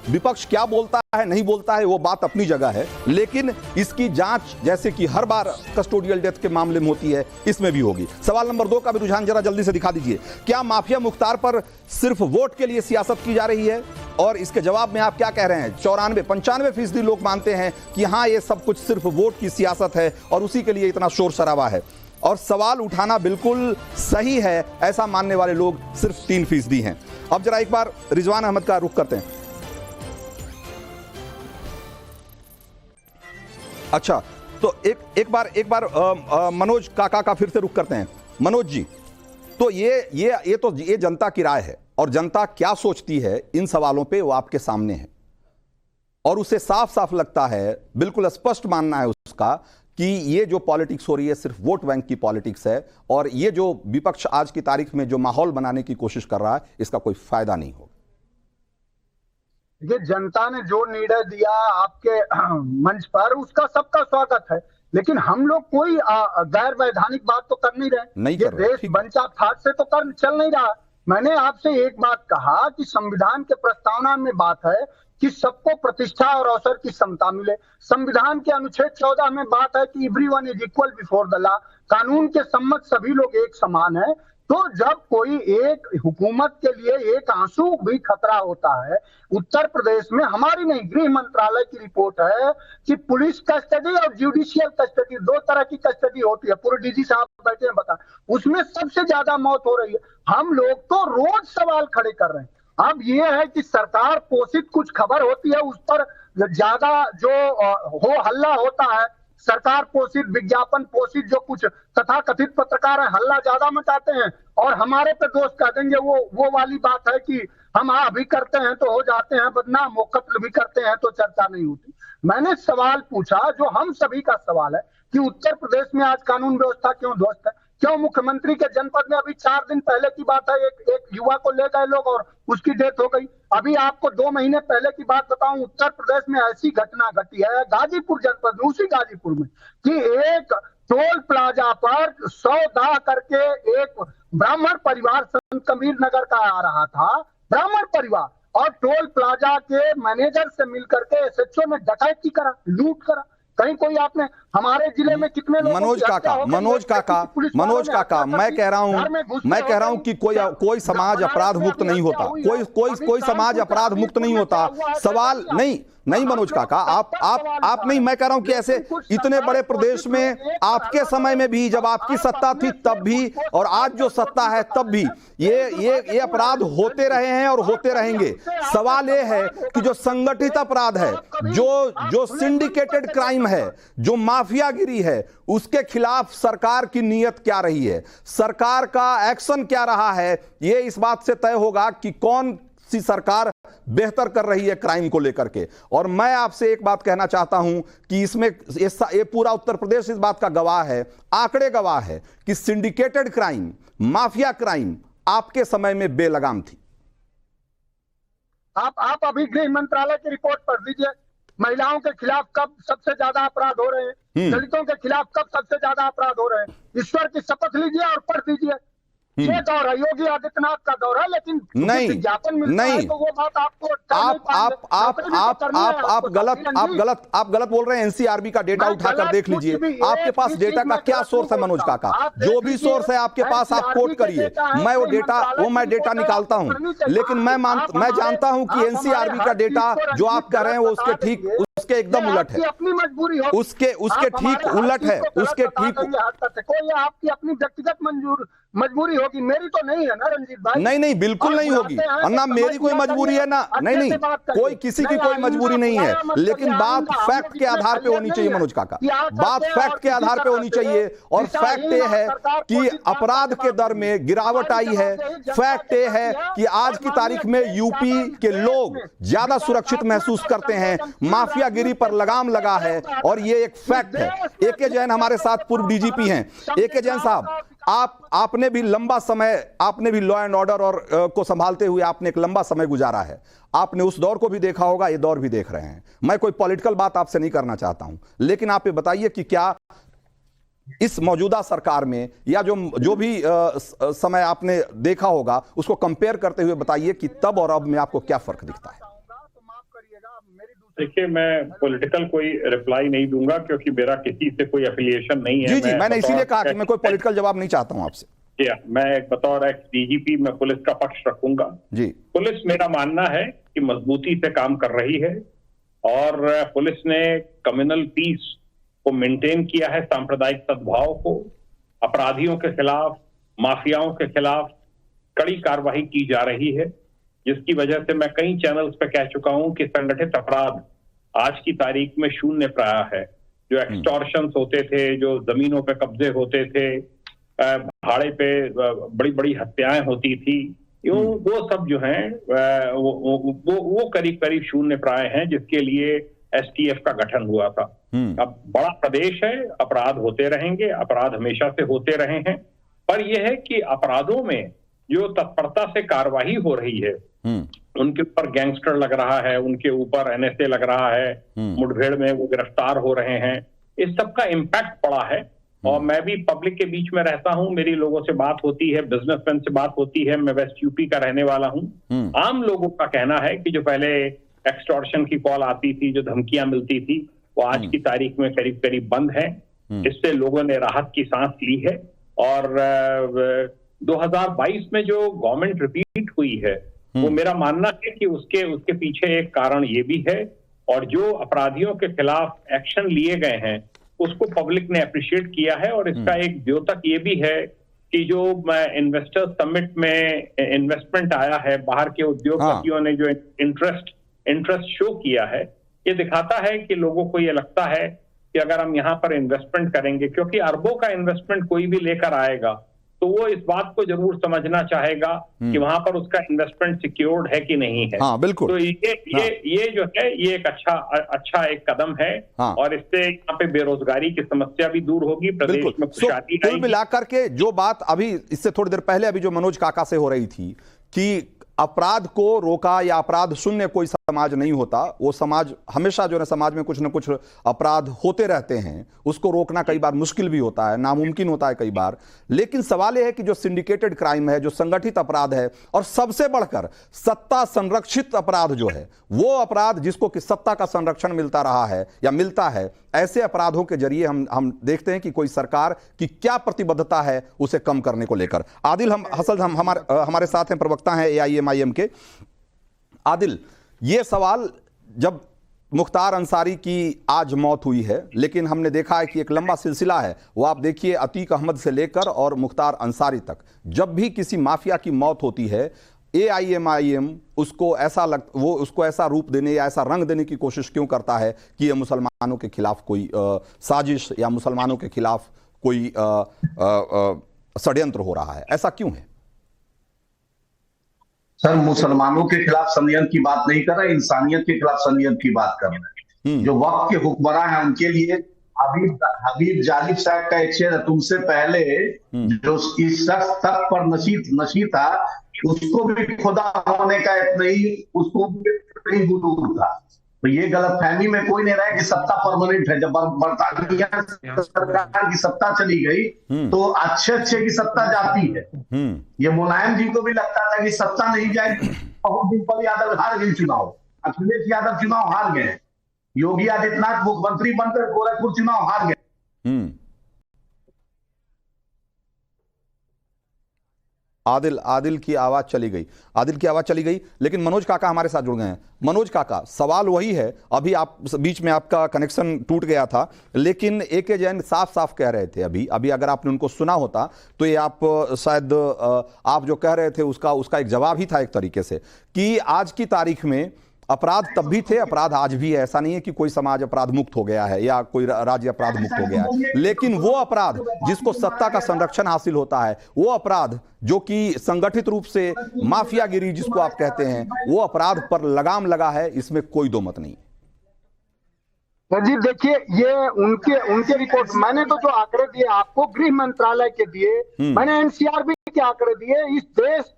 विपक्ष क्या बोलता है नहीं बोलता है वो बात अपनी जगह है, लेकिन इसकी जांच जैसे कि हर बार कस्टोडियल डेथ के मामले में होती है, इसमें भी होगी। सवाल नंबर 2 का भी रुझान जरा जल्दी से दिखा दीजिए। क्या माफिया मुख्तार पर सिर्फ वोट के लिए सियासत की जा रही है? और इसके जवाब में आप क्या कह रहे हैं? 95% लोग मानते हैं कि हाँ, ये सब कुछ सिर्फ वोट की सियासत है और उसी के लिए इतना शोर शराबा है। और सवाल उठाना बिल्कुल सही है, ऐसा मानने वाले लोग सिर्फ 3% हैं। अब जरा एक बार रिजवान अहमद का रुख करते हैं। अच्छा, तो एक बार मनोज काका का फिर से रुख करते हैं। मनोज जी, तो ये जनता की राय है और जनता क्या सोचती है इन सवालों पे वो आपके सामने है और उसे साफ साफ लगता है, बिल्कुल स्पष्ट मानना है उसका कि ये जो पॉलिटिक्स हो रही है सिर्फ वोट बैंक की पॉलिटिक्स है और ये जो विपक्ष आज की तारीख में जो माहौल बनाने की कोशिश कर रहा है इसका कोई फायदा नहीं होगा। ये जनता ने जो निर्णय दिया आपके मंच पर, उसका सबका स्वागत है, लेकिन हम लोग कोई गैर वैधानिक बात तो कर नहीं रहे। ये देश बंचा फाट से तो चल नहीं रहा। मैंने आपसे एक बात कहा कि संविधान के प्रस्तावना में बात है कि सबको प्रतिष्ठा और अवसर की समता मिले। संविधान के अनुच्छेद 14 में बात है कि everyone is equal before the law, कानून के सम्मत सभी लोग एक समान है। तो जब कोई एक हुकूमत के लिए एक आंसू भी खतरा होता है, उत्तर प्रदेश में हमारी नहीं, गृह मंत्रालय की रिपोर्ट है कि पुलिस कस्टडी और जुडिशियल कस्टडी, 2 तरह की कस्टडी होती है। पूरे डीजी साहब बैठे हैं, बता, उसमें सबसे ज्यादा मौत हो रही है। हम लोग तो रोज सवाल खड़े कर रहे हैं। अब ये है कि सरकार पोषित कुछ खबर होती है, उस पर ज्यादा जो हो हल्ला होता है। सरकार पोषित, विज्ञापन पोषित जो कुछ तथाकथित पत्रकार है, हल्ला ज्यादा मचाते हैं और हमारे पे दोष कह देंगे। वो वाली बात है कि हम अभी करते हैं तो हो जाते हैं बदनाम, वो कत्ल भी करते हैं तो चर्चा नहीं होती। मैंने सवाल पूछा जो हम सभी का सवाल है कि उत्तर प्रदेश में आज कानून व्यवस्था क्यों ध्वस्त है? क्यों मुख्यमंत्री के जनपद में अभी 4 दिन पहले की बात है, एक युवा को ले गए लोग और उसकी डेथ हो गई। अभी आपको 2 महीने पहले की बात बताऊं, उत्तर प्रदेश में ऐसी घटना घटी है गाजीपुर जनपद में, उसी गाजीपुर में, कि एक टोल प्लाजा पर 100 दाह करके एक ब्राह्मण परिवार संत कबीर नगर का आ रहा था, ब्राह्मण परिवार, और टोल प्लाजा के मैनेजर से मिलकर के एसएचओ में डकैती करा, लूट करा। कहीं कोई आपने हमारे जिले में कितने लोग मनोज काका मैं कह रहा हूं कि कोई समाज अपराध मुक्त नहीं होता, कोई समाज अपराध मुक्त नहीं होता। सवाल नहीं मनोज काका, आप नहीं, मैं कह रहा हूं कि ऐसे इतने बड़े प्रदेश में आपके समय में भी, जब आपकी सत्ता थी तब भी और आज जो सत्ता है तब भी ये अपराध होते रहे हैं और होते रहेंगे। सवाल ये है कि जो संगठित अपराध है, जो सिंडिकेटेड क्राइम है, जो माफियागिरी है, उसके खिलाफ सरकार की नीयत क्या रही है, सरकार का एक्शन क्या रहा है, ये इस बात से तय होगा कि कौन सी सरकार बेहतर कर रही है क्राइम को लेकर के। और मैं आपसे एक बात कहना चाहता हूं कि इसमें ये पूरा उत्तर प्रदेश इस बात का गवाह है, आंकड़े गवाह है कि सिंडिकेटेड क्राइम, माफिया क्राइम आपके समय में बेलगाम थी। आप अभी गृह मंत्रालय की रिपोर्ट पढ़ दीजिए। महिलाओं के खिलाफ कब सबसे ज्यादा अपराध हो रहे हैं, दलितों के खिलाफ कब सबसे ज्यादा अपराध हो रहे हैं। ईश्वर की शपथ लीजिए और पढ़ दीजिए। ये दौर है, योगी आदित्यनाथ का दौर है, लेकिन नहीं, विज्ञापन मिलता है तो वो बात आपको आप गलत बोल रहे हैं। एनसीआरबी का डेटा उठाकर देख लीजिए। आपके पास डेटा का क्या सोर्स है मनोज काका? जो भी सोर्स है आपके पास आप कोट करिए, मैं वो डेटा निकालता हूं। लेकिन मैं जानता हूं कि एनसीआरबी का डेटा जो आप कह रहे हैं वो उसके एकदम उलट है। अपनी मजबूरी हो, उसके ठीक उलट है। उसके ठीक कोई आपकी अपनी व्यक्तिगत मजबूरी होगी, मेरी तो नहीं है ना रंजीत भाई। नहीं, बिल्कुल नहीं होगी। अन्ना मेरी कोई मजबूरी है ना? नहीं, कोई किसी की कोई मजबूरी नहीं है। लेकिन बात फैक्ट के आधार पे होनी चाहिए मनोज काका। बात फैक्ट के आधार पे होनी चाहिए। और फैक्ट ये है कि अपराध के दर में गिरावट आई है। फैक्ट ये है कि आज की तारीख में यूपी के लोग ज्यादा सुरक्षित महसूस करते हैं। माफियागिरी पर लगाम लगा है और ये एक फैक्ट है। एके जैन हमारे साथ पूर्व डीजीपी हैं। एके जैन साहब, आपने भी लंबा समय, आपने भी लॉ एंड ऑर्डर और को संभालते हुए आपने एक लंबा समय गुजारा है। आपने उस दौर को भी देखा होगा, ये दौर भी देख रहे हैं। मैं कोई पॉलिटिकल बात आपसे नहीं करना चाहता हूं, लेकिन आप ये बताइए कि क्या इस मौजूदा सरकार में या जो भी समय आपने देखा होगा उसको कंपेयर करते हुए बताइए कि तब और अब में आपको क्या फर्क दिखता है? देखिए, मैं पॉलिटिकल कोई रिप्लाई नहीं दूंगा क्योंकि मेरा किसी से कोई एफिलिएशन नहीं है। जी, मैंने इसीलिए कहा कि मैं कोई पॉलिटिकल जवाब नहीं चाहता हूं आपसे। मैं बतौर एक्स डीजीपी मैं पुलिस का पक्ष रखूंगा। जी, पुलिस, मेरा मानना है कि मजबूती से काम कर रही है और पुलिस ने कम्युनल पीस को मेंटेन किया है, सांप्रदायिक सद्भाव को। अपराधियों के खिलाफ, माफियाओं के खिलाफ कड़ी कार्रवाई की जा रही है, जिसकी वजह से मैं कई चैनल्स पे कह चुका हूं कि संगठित अपराध आज की तारीख में शून्य प्राय है। जो एक्सटॉर्शंस होते थे, जो जमीनों पे कब्जे होते थे, भाड़े पे बड़ी बड़ी हत्याएं होती थी, वो सब जो हैं वो करीब करीब शून्य प्राय हैं, जिसके लिए एसटीएफ का गठन हुआ था। अब बड़ा प्रदेश है, अपराध होते रहेंगे, अपराध हमेशा से होते रहे हैं, पर यह है कि अपराधों में जो तत्परता से कार्रवाई हो रही है, उनके ऊपर गैंगस्टर लग रहा है, उनके ऊपर एनएसए लग रहा है, मुठभेड़ में वो गिरफ्तार हो रहे हैं, इस सब का इम्पैक्ट पड़ा है। और मैं भी पब्लिक के बीच में रहता हूं, मेरी लोगों से बात होती है, बिजनेसमैन से बात होती है। मैं वेस्ट यूपी का रहने वाला हूं। आम लोगों का कहना है कि जो पहले एक्सटॉर्शन की कॉल आती थी, जो धमकियां मिलती थी, वो आज की तारीख में करीब करीब बंद है। इससे लोगों ने राहत की सांस ली है। और 2022 में जो गवर्नमेंट रिपीट हुई है, वो मेरा मानना है कि उसके पीछे एक कारण ये भी है, और जो अपराधियों के खिलाफ एक्शन लिए गए हैं उसको पब्लिक ने अप्रिशिएट किया है। और इसका एक द्योतक ये भी है कि जो इन्वेस्टर समिट में इन्वेस्टमेंट आया है, बाहर के उद्योगपतियों ने जो इंटरेस्ट शो किया है, ये दिखाता है कि लोगों को ये लगता है कि अगर हम यहाँ पर इन्वेस्टमेंट करेंगे, क्योंकि अरबों का इन्वेस्टमेंट कोई भी लेकर आएगा तो वो इस बात को जरूर समझना चाहेगा कि वहां पर उसका इन्वेस्टमेंट सिक्योर्ड है कि नहीं है। हाँ, बिल्कुल। तो ये जो है, ये एक अच्छा एक कदम है। हाँ। और इससे यहाँ पे बेरोजगारी की समस्या भी दूर होगी, प्रदेश में खुशहाली। कुल मिलाकर के जो बात अभी इससे थोड़ी देर पहले अभी जो मनोज काका से हो रही थी कि अपराध को रोका या अपराध शून्य कोई समाज नहीं होता, वो समाज हमेशा जो है समाज में कुछ ना कुछ अपराध होते रहते हैं, उसको रोकना कई बार मुश्किल भी होता है, नामुमकिन होता है कई बार। लेकिन सवाल यह है कि जो सिंडिकेटेड क्राइम है, जो संगठित अपराध है, और सबसे बढ़कर सत्ता संरक्षित अपराध जो है, वो अपराध जिसको कि सत्ता का संरक्षण मिलता रहा है या मिलता है, ऐसे अपराधों के जरिए हम देखते हैं कि कोई सरकार की क्या प्रतिबद्धता है उसे कम करने को लेकर। आदिल हमारे साथ हैं, प्रवक्ता हैं AIMIM के। आदिल, ये सवाल, जब मुख्तार अंसारी की आज मौत हुई है, लेकिन हमने देखा है कि एक लंबा सिलसिला है, वो आप देखिए अतीक अहमद से लेकर और मुख्तार अंसारी तक, जब भी किसी माफिया की मौत होती है, AIMIM उसको ऐसा रूप देने या ऐसा रंग देने की कोशिश क्यों करता है कि ये मुसलमानों के खिलाफ कोई साजिश या मुसलमानों के खिलाफ कोई षड्यंत्र हो रहा है? ऐसा क्यों है? सर, मुसलमानों के खिलाफ षड्यंत्र की बात नहीं कर रहे, इंसानियत के खिलाफ षड्यंत्र की बात कर रहे हैं। जो वक्त के हुक्मरान हैं उनके लिए हबीब जालिब साहब का एक शेर है, तुमसे पहले जो इस शख्स तक पर नशी था, उसको भी खुदा होने का उसको भी गुरूर था। तो ये गलतफहमी में कोई नहीं रहा कि सत्ता परमानेंट है। जब बरतानिया सरकार की सत्ता चली गई तो अच्छे अच्छे की सत्ता जाती है। ये मुलायम जी को भी लगता था कि सत्ता नहीं जाएगी। बहुत दिन पर यादव हार गई चुनाव, अखिलेश यादव चुनाव हार गए, योगी आदित्यनाथ मुख्यमंत्री बनकर गोरखपुर चुनाव हार गए। आदिल की आवाज चली गई, लेकिन मनोज काका हमारे साथ जुड़ गए हैं। मनोज काका, सवाल वही है, अभी आप बीच में आपका कनेक्शन टूट गया था, लेकिन AK जैन साफ साफ कह रहे थे अभी अगर आपने उनको सुना होता तो ये आप शायद आप जो कह रहे थे उसका एक जवाब ही था एक तरीके से, कि आज की तारीख में अपराध तब भी थे, अपराध आज भी है। ऐसा नहीं है कि कोई समाज अपराध मुक्त हो गया है या कोई राज्य अपराध मुक्त हो गया है, लेकिन वो अपराध जिसको सत्ता का संरक्षण हासिल होता है, वो अपराध जो कि संगठित रूप से माफियागिरी जिसको आप कहते हैं, वो अपराध पर लगाम लगा है, इसमें कोई दो मत नहीं। जी देखिए, ये उनके रिपोर्ट, मैंने तो जो आंकड़े दिए आपको गृह मंत्रालय के दिए, मैंने NCRB के आंकड़े दिए। इस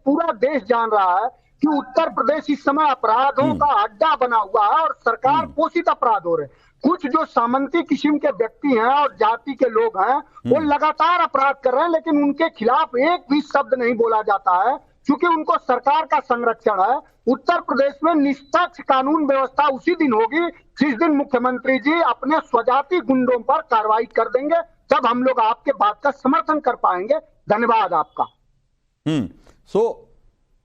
पूरा देश जान रहा है कि उत्तर प्रदेश इस समय अपराधों का अड्डा बना हुआ है और सरकार पोषित अपराध हो रहे। कुछ जो सामंती किस्म के व्यक्ति हैं और जाति के लोग हैं, वो लगातार अपराध कर रहे हैं, लेकिन उनके खिलाफ एक भी शब्द नहीं बोला जाता है, क्योंकि उनको सरकार का संरक्षण है। उत्तर प्रदेश में निष्पक्ष कानून व्यवस्था उसी दिन होगी जिस दिन मुख्यमंत्री जी अपने स्वजाति गुंडों पर कार्रवाई कर देंगे, तब हम लोग आपके बात का समर्थन कर पाएंगे। धन्यवाद आपका।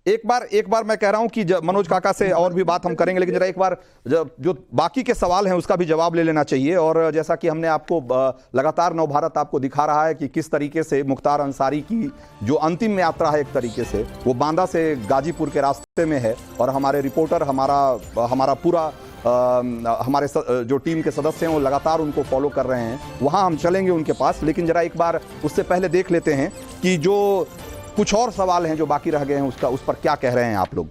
एक बार मैं कह रहा हूं कि मनोज काका से और भी बात हम करेंगे, लेकिन जरा एक बार जो बाकी के सवाल हैं उसका भी जवाब ले लेना चाहिए। और जैसा कि हमने आपको लगातार नवभारत आपको दिखा रहा है कि किस तरीके से मुख्तार अंसारी की जो अंतिम यात्रा है, एक तरीके से वो बांदा से गाजीपुर के रास्ते में है, और हमारे रिपोर्टर हमारा पूरा हमारे जो टीम के सदस्य हैं वो लगातार उनको फॉलो कर रहे हैं। वहां हम चलेंगे उनके पास, लेकिन जरा एक बार उससे पहले देख लेते हैं कि जो कुछ और सवाल हैं जो बाकी रह गए हैं उस पर क्या कह रहे हैं आप लोग।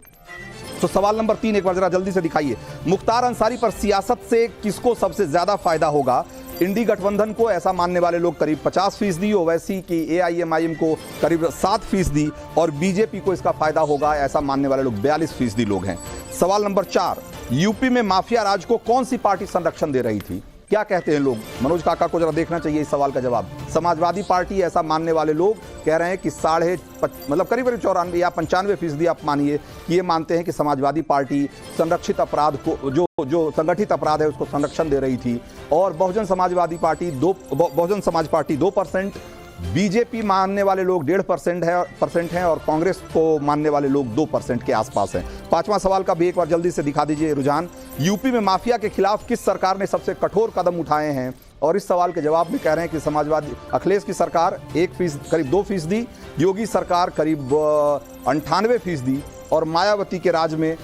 तो सवाल नंबर 3 एक बार जरा जल्दी से दिखाइए। मुख्तार अंसारी पर सियासत से किसको सबसे ज्यादा फायदा होगा? इंडी गठबंधन को, ऐसा मानने वाले लोग करीब 50%, ओवैसी की AIMIM को करीब 7% और बीजेपी को इसका फायदा होगा, ऐसा मानने वाले लोग 42% लोग हैं। सवाल नंबर 4, यूपी में माफिया राज को कौन सी पार्टी संरक्षण दे रही थी? क्या कहते हैं लोग? मनोज काका को जरा देखना चाहिए इस सवाल का जवाब। समाजवादी पार्टी, ऐसा मानने वाले लोग कह रहे हैं कि करीब 94 या 95% आप मानिए कि ये मानते हैं कि समाजवादी पार्टी संरक्षित अपराध को, जो संगठित अपराध है उसको संरक्षण दे रही थी। और बहुजन समाज पार्टी 2%, बीजेपी मानने वाले लोग 1.5% हैं और कांग्रेस को मानने वाले लोग 2% के आसपास हैं। 5वां सवाल का भी एक बार जल्दी से दिखा दीजिए रुझान। यूपी में माफिया के खिलाफ किस सरकार ने सबसे कठोर कदम उठाए हैं? और इस सवाल के जवाब में कह रहे हैं कि समाजवादी, अखिलेश की सरकार 1%, करीब 2%, योगी सरकार करीब 98% और मायावती के राज में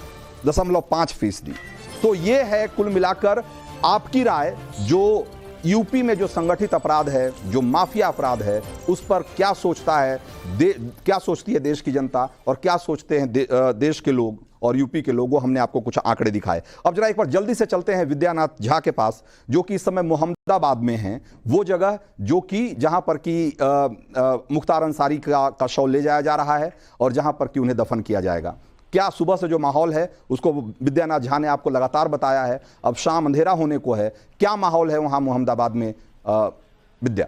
0.5%। तो ये है कुल मिलाकर आपकी राय, जो यूपी में जो संगठित अपराध है, जो माफिया अपराध है, उस पर क्या सोचता है, क्या सोचती है देश की जनता और क्या सोचते हैं देश के लोग और यूपी के लोगों। हमने आपको कुछ आंकड़े दिखाए। अब जरा एक बार जल्दी से चलते हैं विद्यानाथ झा के पास, जो कि इस समय मोहम्मदाबाद में हैं, वो जगह जो कि जहां पर कि मुख्तार अंसारी का शव ले जाया जा रहा है और जहां पर कि उन्हें दफन किया जाएगा। क्या सुबह से जो माहौल है उसको विद्यानाथ झा ने आपको लगातार बताया है, अब शाम अंधेरा होने को है, क्या माहौल है वहां मोहम्मदाबाद में? विद्या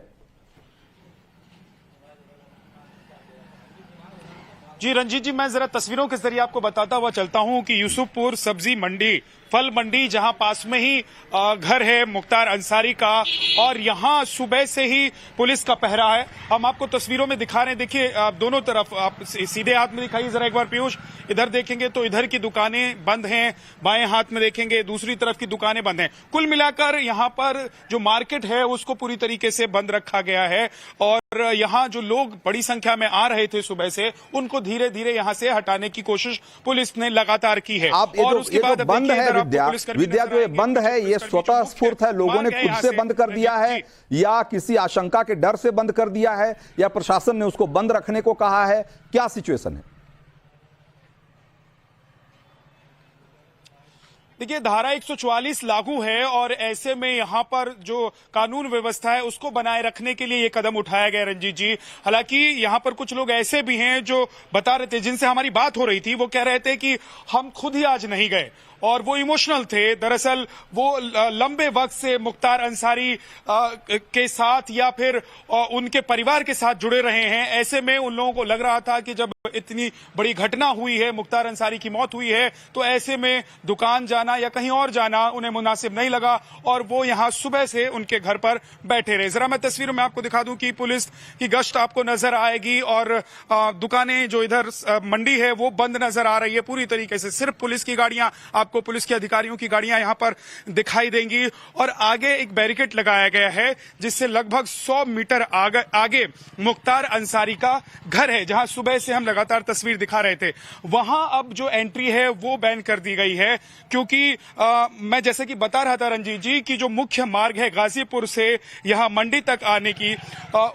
जी, रंजीत जी, मैं जरा तस्वीरों के जरिए आपको बताता हुआ चलता हूं कि यूसुफपुर सब्जी मंडी, फल मंडी, जहां पास में ही घर है मुख्तार अंसारी का, और यहां सुबह से ही पुलिस का पहरा है। हम आपको तस्वीरों में दिखा रहे हैं, देखिए दोनों तरफ, आप सीधे हाथ में दिखाइए जरा एक बार पीयूष, इधर देखेंगे तो इधर की दुकानें बंद हैं, बाएं हाथ में देखेंगे दूसरी तरफ की दुकानें बंद हैं। कुल मिलाकर यहां पर जो मार्केट है उसको पूरी तरीके से बंद रखा गया है, और यहां जो लोग बड़ी संख्या में आ रहे थे सुबह से, उनको धीरे धीरे यहां से हटाने की कोशिश पुलिस ने लगातार की है। और उसके बाद बंद है विद्या जो ये बंद है, ये स्वतः स्फूर्त है, लोगों ने खुद से बंद कर दिया है या किसी आशंका के डर से बंद कर दिया है या प्रशासन ने उसको बंद रखने को कहा है? क्या सिचुएशन है? देखिए, धारा 144 लागू है और ऐसे में यहाँ पर जो कानून व्यवस्था है उसको बनाए रखने के लिए ये कदम उठाया गया रंजीत जी। हालांकि यहाँ पर कुछ लोग ऐसे भी हैं जो बता रहे थे, जिनसे हमारी बात हो रही थी, वो कह रहे थे कि हम खुद ही आज नहीं गए और वो इमोशनल थे। दरअसल वो लंबे वक्त से मुख्तार अंसारी के साथ या फिर उनके परिवार के साथ जुड़े रहे हैं। ऐसे में उन लोगों को लग रहा था कि जब इतनी बड़ी घटना हुई है, मुख्तार अंसारी की मौत हुई है, तो ऐसे में दुकान जाना या कहीं और जाना उन्हें मुनासिब नहीं लगा और वो यहां सुबह से उनके घर पर बैठे रहे। जरा मैं तस्वीरों में आपको दिखा दूं कि पुलिस की गश्त आपको नजर आएगी और दुकानें जो इधर मंडी है वो बंद नजर आ रही है पूरी तरीके से। सिर्फ पुलिस की गाड़ियां, आपको पुलिस के अधिकारियों की गाड़ियां यहां पर दिखाई देंगी और आगे एक बैरिकेड लगाया गया है जिससे लगभग 100 मीटर आगे मुख्तार अंसारी का घर है, जहां सुबह से हम लगातार तस्वीर दिखा रहे थे। वहां अब जो एंट्री है वो बैन कर दी गई है क्योंकि मैं जैसे कि बता रहा था रंजीत जी कि जो मुख्य मार्ग है गाजीपुर से यहां मंडी तक आने की,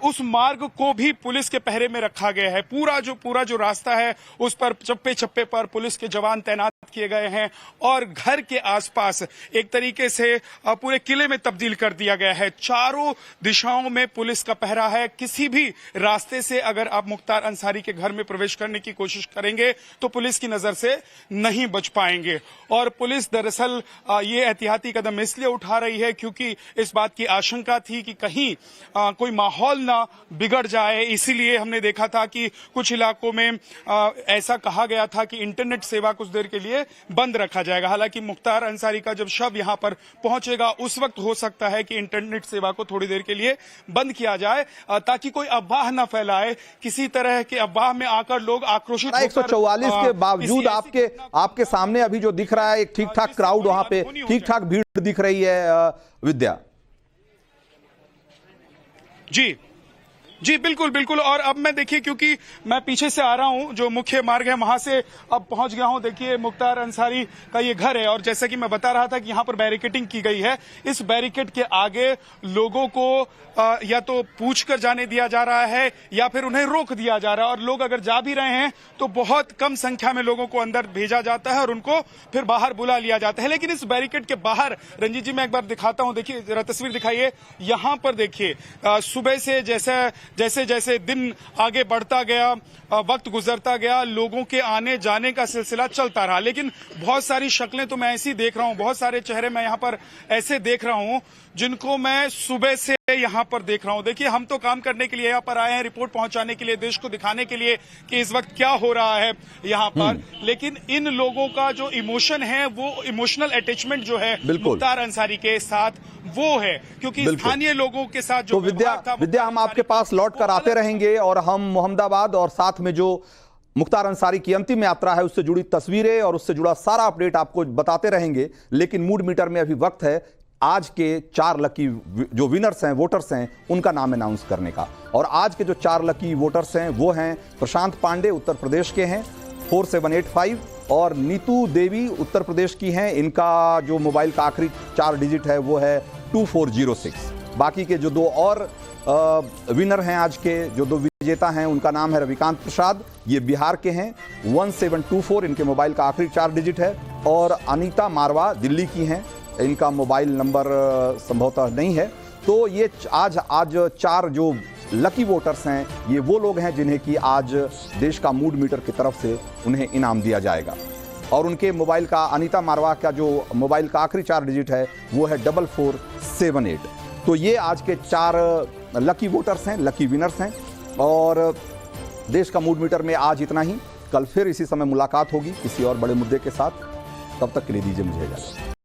उस मार्ग को भी पुलिस के पहरे में रखा गया है। पूरा जो रास्ता है उस पर चप्पे चप्पे पर पुलिस के जवान तैनात किए गए हैं और घर के आसपास एक तरीके से पूरे किले में तब्दील कर दिया गया है। चारों दिशाओं में पुलिस का पहरा है। किसी भी रास्ते से अगर आप मुख्तार अंसारी के घर में प्रवेश करने की कोशिश करेंगे तो पुलिस की नजर से नहीं बच पाएंगे। और पुलिस दरअसल ये एहतियाती कदम इसलिए उठा रही है क्योंकि इस बात की आशंका थी कि कहीं कोई माहौल ना बिगड़ जाए। इसीलिए हमने देखा था कि कुछ इलाकों में ऐसा कहा गया था कि इंटरनेट सेवा कुछ देर के लिए बंद रखा जाएगा। हालांकि मुख्तार अंसारी का जब शव यहां पर पहुंचेगा उस वक्त हो सकता है कि इंटरनेट सेवा को थोड़ी देर के लिए बंद किया जाए ताकि कोई अफवाह न फैलाए, किसी तरह के अफवाह में आकर लोग आक्रोशित 144 के बावजूद आपके सामने अभी जो दिख रहा है एक ठीक ठाक क्राउड, वहां पे ठीक ठाक भीड़ दिख रही है विद्या। जी बिल्कुल। और अब मैं देखिए, क्योंकि मैं पीछे से आ रहा हूं, जो मुख्य मार्ग है वहां से अब पहुंच गया हूं। देखिए, मुख्तार अंसारी का ये घर है और जैसा कि मैं बता रहा था कि यहां पर बैरिकेडिंग की गई है। इस बैरिकेड के आगे लोगों को या तो पूछकर जाने दिया जा रहा है या फिर उन्हें रोक दिया जा रहा है और लोग अगर जा भी रहे हैं तो बहुत कम संख्या में लोगों को अंदर भेजा जाता है और उनको फिर बाहर बुला लिया जाता है। लेकिन इस बैरिकेड के बाहर रंजीत जी मैं एक बार दिखाता हूं, देखिए जरा तस्वीर दिखाइए। यहां पर देखिए सुबह से जैसे दिन आगे बढ़ता गया, वक्त गुजरता गया, लोगों के आने जाने का सिलसिला चलता रहा। लेकिन बहुत सारी शक्लें तो मैं ऐसी देख रहा हूं, बहुत सारे चेहरे मैं यहां पर ऐसे देख रहा हूं जिनको मैं सुबह से यहां पर देख रहा हूं। देखिए, हम तो काम करने के लिए यहां पर आए हैं, रिपोर्ट पहुंचाने के लिए, देश को दिखाने के लिए कि इस वक्त क्या हो रहा है यहां पर। लेकिन इन लोगों का जो इमोशन है, वो इमोशनल अटैचमेंट जो है मुख्तार अंसारी के साथ वो है, क्योंकि स्थानीय लोगों के साथ जो विद्या हम आपके पास लौट कर आते रहेंगे और हम मोहम्मदाबाद और साथ में जो मुख्तार अंसारी की अंतिम यात्रा है उससे जुड़ी तस्वीरें और उससे जुड़ा सारा अपडेट आपको बताते रहेंगे। लेकिन मूड मीटर में अभी वक्त है आज के 4 लकी जो विनर्स हैं, वोटर्स हैं, उनका नाम अनाउंस करने का। और आज के जो 4 लकी वोटर्स हैं वो हैं प्रशांत पांडे, उत्तर प्रदेश के हैं, 4785, और नीतू देवी उत्तर प्रदेश की हैं। इनका जो मोबाइल का आखिरी 4 डिजिट है वो है 2406। बाकी के जो 2 और विनर हैं आज के, जो 2 विजेता हैं, उनका नाम है रविकांत प्रसाद, ये बिहार के हैं, 1724 इनके मोबाइल का आखिरी 4 डिजिट है। और अनीता मारवा दिल्ली की हैं, इनका मोबाइल नंबर संभवतः नहीं है। तो ये आज 4 जो लकी वोटर्स हैं ये वो लोग हैं जिन्हें कि आज देश का मूड मीटर की तरफ से उन्हें इनाम दिया जाएगा। और उनके मोबाइल का, अनीता मारवा का जो मोबाइल का आखिरी 4 डिजिट है वो है 4478। तो ये आज के 4 लकी वोटर्स हैं, लकी विनर्स हैं। और देश का मूड मीटर में आज इतना ही। कल फिर इसी समय मुलाकात होगी किसी और बड़े मुद्दे के साथ। तब तक के लिए दीजिए मुझे इजाजत।